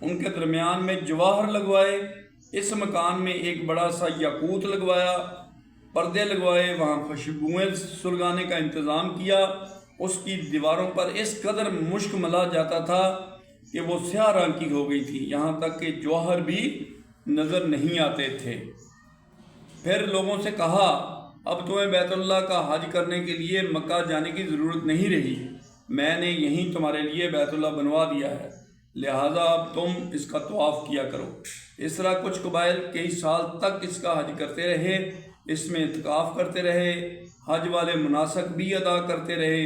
ان کے درمیان میں جواہر لگوائے، اس مکان میں ایک بڑا سا یاقوت لگوایا، پردے لگوائے، وہاں خوشبوئیں سلگانے کا انتظام کیا۔ اس کی دیواروں پر اس قدر مشک ملا جاتا تھا کہ وہ سیاہ رنگ کی ہو گئی تھی، یہاں تک کہ جوہر بھی نظر نہیں آتے تھے۔ پھر لوگوں سے کہا، اب تمہیں بیت اللہ کا حج کرنے کے لیے مکہ جانے کی ضرورت نہیں رہی، میں نے یہیں تمہارے لیے بیت اللہ بنوا دیا ہے، لہٰذا اب تم اس کا طواف کیا کرو۔ اس طرح کچھ قبائل کئی سال تک اس کا حج کرتے رہے، اس میں اعتکاف کرتے رہے، حج والے مناسک بھی ادا کرتے رہے۔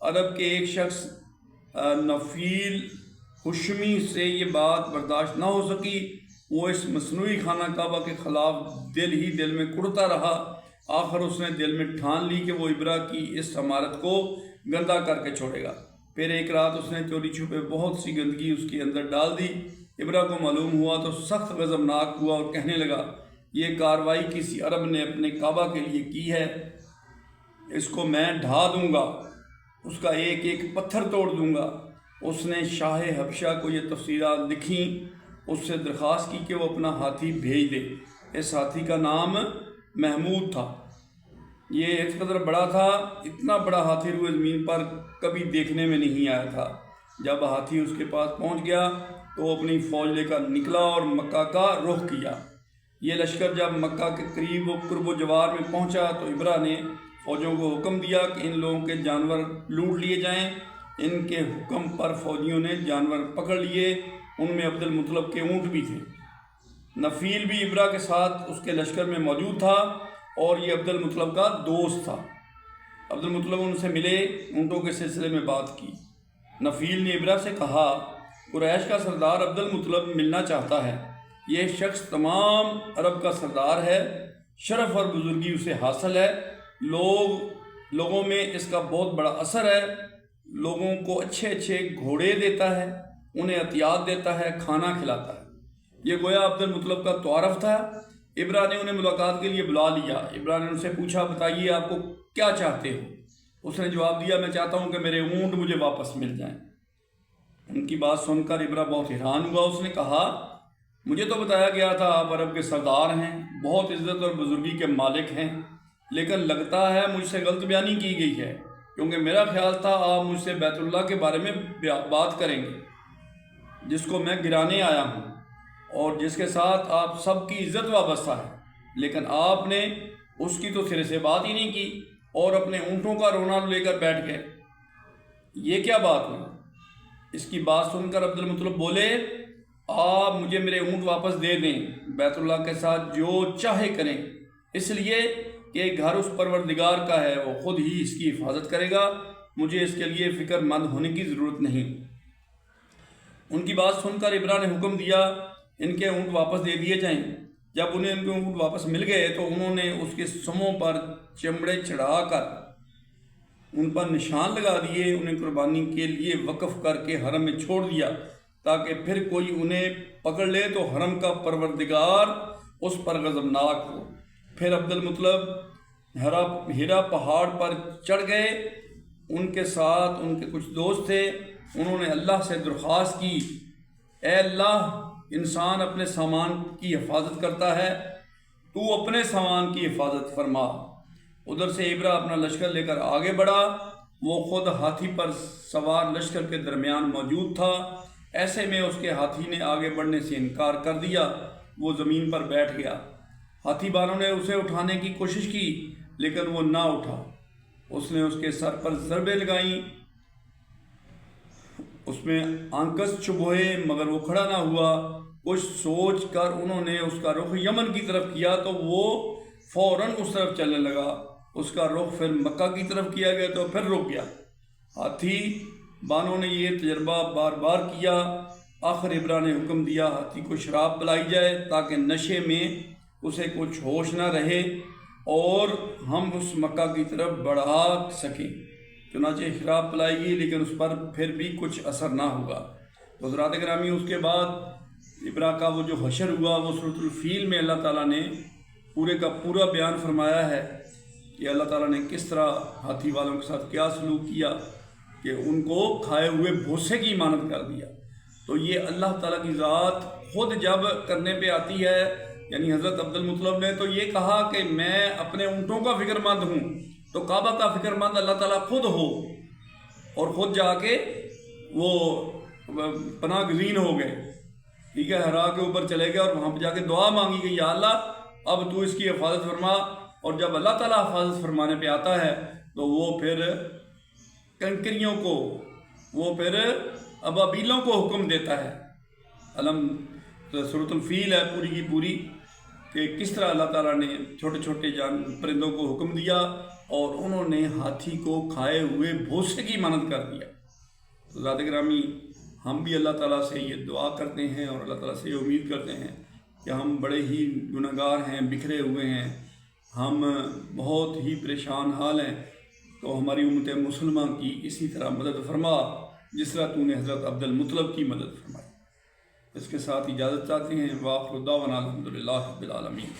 عرب کے ایک شخص نفیل خشمی سے یہ بات برداشت نہ ہو سکی، وہ اس مصنوعی خانہ کعبہ کے خلاف دل ہی دل میں کڑتا رہا۔ آخر اس نے دل میں ٹھان لی کہ وہ ابرا کی اس عمارت کو گندا کر کے چھوڑے گا۔ پھر ایک رات اس نے چوری چھپے بہت سی گندگی اس کے اندر ڈال دی۔ ابرا کو معلوم ہوا تو سخت غضبناک ہوا اور کہنے لگا، یہ کارروائی کسی عرب نے اپنے کعبہ کے لیے کی ہے، اس کو میں ڈھا دوں گا، اس کا ایک ایک پتھر توڑ دوں گا۔ اس نے شاہ حبشہ کو یہ تفصیلات لکھیں، اس سے درخواست کی کہ وہ اپنا ہاتھی بھیج دے۔ اس ہاتھی کا نام محمود تھا۔ یہ اس قدر بڑا تھا، اتنا بڑا ہاتھی روئے زمین پر کبھی دیکھنے میں نہیں آیا تھا۔ جب ہاتھی اس کے پاس پہنچ گیا تو وہ اپنی فوج لے کر نکلا اور مکہ کا رخ کیا۔ یہ لشکر جب مکہ کے قریب و قرب و جوار میں پہنچا تو ابرا نے فوجوں کو حکم دیا کہ ان لوگوں کے جانور لوٹ لیے جائیں۔ ان کے حکم پر فوجیوں نے جانور پکڑ لیے، ان میں عبد المطلب کے اونٹ بھی تھے۔ نفیل بھی ابرا کے ساتھ اس کے لشکر میں موجود تھا اور یہ عبد المطلب کا دوست تھا۔ عبد المطلب ان سے ملے، اونٹوں کے سلسلے میں بات کی۔ نفیل نے ابرا سے کہا، قریش کا سردار عبد المطلب ملنا چاہتا ہے، یہ شخص تمام عرب کا سردار ہے، شرف اور بزرگی اسے حاصل ہے، لوگوں میں اس کا بہت بڑا اثر ہے، لوگوں کو اچھے اچھے گھوڑے دیتا ہے، انہیں عطیات دیتا ہے، کھانا کھلاتا ہے۔ یہ گویا عبد المطلب کا تعارف تھا۔ ابرا نے انہیں ملاقات کے لیے بلا لیا۔ ابرا نے ان سے پوچھا، بتائیے آپ کو کیا چاہتے ہو؟ اس نے جواب دیا، میں چاہتا ہوں کہ میرے اونٹ مجھے واپس مل جائیں۔ ان کی بات سن کر ابرا بہت حیران ہوا۔ اس نے کہا، مجھے تو بتایا گیا تھا آپ عرب کے سردار ہیں، بہت عزت اور بزرگی کے مالک ہیں، لیکن لگتا ہے مجھ سے غلط بیانی کی گئی ہے، کیونکہ میرا خیال تھا آپ مجھ سے بیت اللہ کے بارے میں بات کریں گے، جس کو میں گرانے آیا ہوں اور جس کے ساتھ آپ سب کی عزت وابستہ ہے، لیکن آپ نے اس کی تو سرے سے بات ہی نہیں کی اور اپنے اونٹوں کا رونا لے کر بیٹھ گئے۔ یہ کیا بات ہوئی؟ اس کی بات سن کر عبد المطلب بولے، آپ مجھے میرے اونٹ واپس دے دیں، بیت اللہ کے ساتھ جو چاہے کریں، اس لیے کہ گھر اس پروردگار کا ہے، وہ خود ہی اس کی حفاظت کرے گا، مجھے اس کے لیے فکر مند ہونے کی ضرورت نہیں۔ ان کی بات سن کر ابرا نے حکم دیا، ان کے اونٹ واپس دے دیے جائیں۔ جب انہیں ان کے اونٹ واپس مل گئے تو انہوں نے اس کے سموں پر چمڑے چڑھا کر ان پر نشان لگا دیے، انہیں قربانی کے لیے وقف کر کے حرم میں چھوڑ دیا تاکہ پھر کوئی انہیں پکڑ لے تو حرم کا پروردگار اس پر غضبناک ہو۔ پھر عبد المطلب ہیرا پہاڑ پر چڑھ گئے، ان کے ساتھ ان کے کچھ دوست تھے۔ انہوں نے اللہ سے درخواست کی، اے اللہ، انسان اپنے سامان کی حفاظت کرتا ہے، تو اپنے سامان کی حفاظت فرما۔ ادھر سے ابرا اپنا لشکر لے کر آگے بڑھا، وہ خود ہاتھی پر سوار لشکر کے درمیان موجود تھا۔ ایسے میں اس کے ہاتھی نے آگے بڑھنے سے انکار کر دیا، وہ زمین پر بیٹھ گیا۔ ہاتھی والوں نے اسے اٹھانے کی کوشش کی لیکن وہ نہ اٹھا۔ اس نے اس کے سر پر ضربیں لگائیں، اس میں آنکس چبھوئے مگر وہ کھڑا نہ ہوا۔ کچھ سوچ کر انہوں نے اس کا رخ یمن کی طرف کیا تو وہ فوراً اس طرف چلنے لگا۔ اس کا رخ پھر مکہ کی طرف کیا گیا تو پھر رک گیا۔ ہاتھی بانوں نے یہ تجربہ بار بار کیا۔ آخر ابرا نے حکم دیا، ہاتھی کو شراب پلائی جائے تاکہ نشے میں اسے کچھ ہوش نہ رہے اور ہم اس مکہ کی طرف بڑھا سکیں۔ چنانچہ شراب پلائی گئی لیکن اس پر پھر بھی کچھ اثر نہ ہوگا۔ تو حضرات گرامی، اس کے بعد ابرا کا وہ جو حشر ہوا وہ سورۃ الفیل میں اللہ تعالیٰ نے پورے کا پورا بیان فرمایا ہے کہ اللہ تعالیٰ نے کس طرح ہاتھی والوں کے ساتھ کیا سلوک کیا کہ ان کو کھائے ہوئے بھوسے کی مانند کر دیا۔ تو یہ اللہ تعالیٰ کی ذات خود جب کرنے پہ آتی ہے، یعنی حضرت عبد المطلب نے تو یہ کہا کہ میں اپنے اونٹوں کا فکر مند ہوں، تو کعبہ کا فکر مند اللہ تعالیٰ خود ہو، اور خود جا کے وہ پناہ گزین ہو گئے، ٹھیک ہے، ہرا کے اوپر چلے گئے اور وہاں پہ جا کے دعا مانگی کہ یا اللہ اب تو اس کی حفاظت فرما۔ اور جب اللہ تعالیٰ حفاظت فرمانے پہ آتا ہے تو وہ پھر کنکریوں کو، وہ پھر ابابیلوں کو حکم دیتا ہے۔ سورۃ الفیل ہے پوری کی پوری، کہ کس طرح اللہ تعالیٰ نے چھوٹے چھوٹے پرندوں کو حکم دیا اور انہوں نے ہاتھی کو کھائے ہوئے بھوسے کی مانند کر دیا۔ تو ذات گرامی، ہم بھی اللہ تعالیٰ سے یہ دعا کرتے ہیں اور اللہ تعالیٰ سے یہ امید کرتے ہیں کہ ہم بڑے ہی گنہگار ہیں، بکھرے ہوئے ہیں، ہم بہت ہی پریشان حال ہیں، تو ہماری امت مسلمہ کی اسی طرح مدد فرما جس طرح تو نے حضرت عبد المطلب کی مدد فرمائی۔ اس کے ساتھ اجازت چاہتے ہیں، وآخر دعوانا الحمدللہ رب العالمین۔